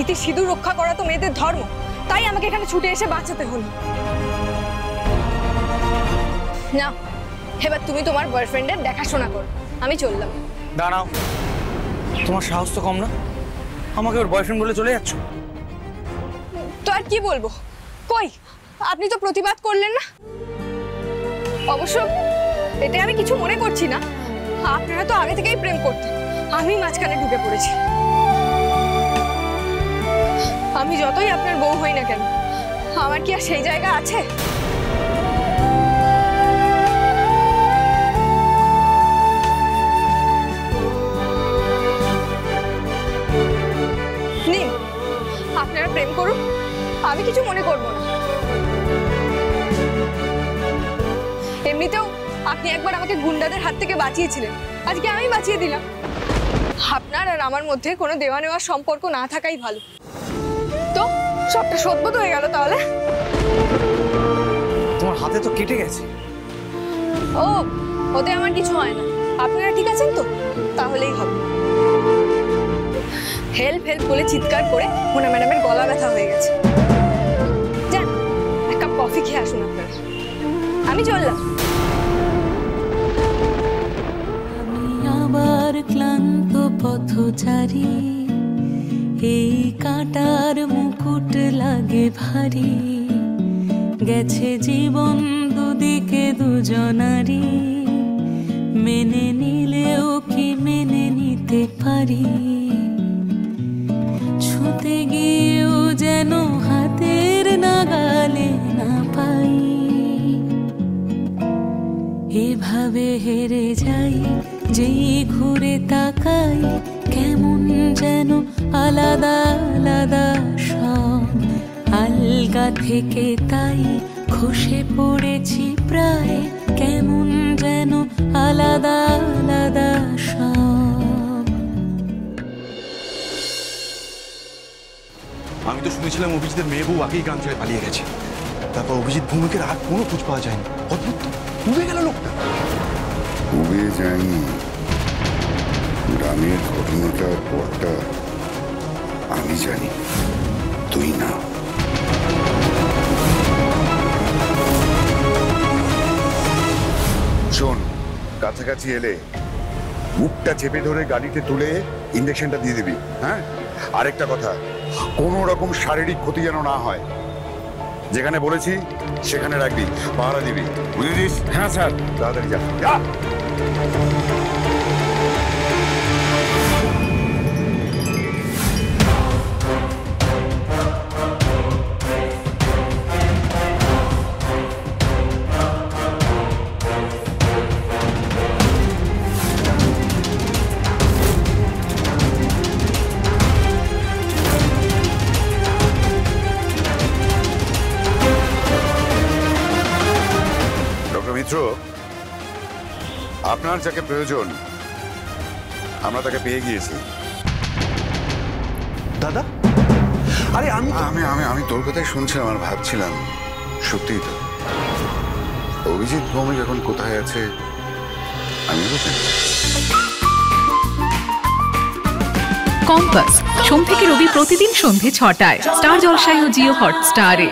রীতি সিঁদুর রক্ষা করা তো মেয়েদের ধর্ম, তাই আমাকে এখানে ছুটে এসে বাঁচাতে হলো। না, এবার তুমি তোমার বয়ফ্রেন্ডের দেখাশোনা করো, আমি চললাম। দাঁড়াও, তোমার সাহস তো কম না, আমাকে ওর বয়ফ্রেন্ড বলে চলে যাচ্ছ। তো আর কি বলবো, কই আপনি তো প্রতিবাদ করলেন না। অবশ্য এতে আমি কিছু মনে করছি না, আপনারা তো আগে থেকেই প্রেম করতেন, আমি মাঝখানে ঢুকে পড়েছি। আমি যতই আপনার বউ হই না কেন, আমার কি আর সেই জায়গা আছে? নিন, আপনারা প্রেম করুন, আমি কিছু মনে করব না। এমনিতেও আপনি একবার আমাকে গুন্ডাদের হাত থেকে বাঁচিয়েছিলেন, আজকে আমি বাঁচিয়ে দিলাম। আপনার আর আমার মধ্যে কোনো দেওয়া নেওয়ার সম্পর্ক না থাকাই ভালো। তো সবটা সদ্য হয়ে গেল তাহলে। তোমার হাতে তো কেটে গেছে। ও, ওতে আমার কিছু হয় না। আপনারা ঠিক আছেন তো? তাহলেই হবে। হেল্প হেল্প বলে চিৎকার করে মোনা ম্যাডামের গলা ব্যথা হয়ে গেছে। যান, এক কাপ কফি খেয়ে আসুন আপনারা, আমি চললাম। আমি আবার ক্লান্ত পথচারী, এই কাঁটার মুকুট লাগে ভারী, গেছে জীবন দুদিকে দুজনারই, মেনে নিলেও কি মেনে নিতে পারি, ছুঁতে গিয়েও যেন হাতের নাগালে না পাই, এভাবে হেরে যাই যেই ঘুরে তাকাই, কেমন যেন আলাদা আলাদা সব, আলগা থেকে তাই খসে পড়েছি প্রায়, কেমন যেন আলাদা আলাদা সব। আমি তো শুনেছিলাম অভিজিতের মেয়ে বউ আগেই গ্রাম ছেড়ে পালিয়ে গেছে, তারপর অভিজিৎ ভৌমিকের আর কোনো খোঁজ পাওয়া যায়নি। অদ্ভুত, ডুবে গেল লোকটা। ডুবে যায়নি, গ্রামের ঘটনাটার পরটা আমি জানি, তুই না। শোন, কাছাকাছি এলে মুখটা চেপে ধরে গাড়িতে তুলে ইঞ্জেকশনটা দিয়ে দিবি। হ্যাঁ, আরেকটা কথা, কোনো রকম শারীরিক ক্ষতি যেন না হয়, যেখানে বলেছি সেখানে রাখবি, পাহারা দিবি, বুঝেছিস? হ্যাঁ স্যার। তাড়াতাড়ি যা। আপনার যাকে প্রয়োজন আমরা তাকে পেয়ে গিয়েছি। দাদা, আরে আমি তোর কথাই শুনছিলাম আর ভাবছিলাম, সত্যিই তো অভিজিৎ ভৌমিক এখন কোথায় আছে আমি বুঝি। কম্পাস সোম থেকে রবি প্রতিদিন সন্ধ্যে ৬টায় স্টার জলসায় ও জিও হটস্টারে।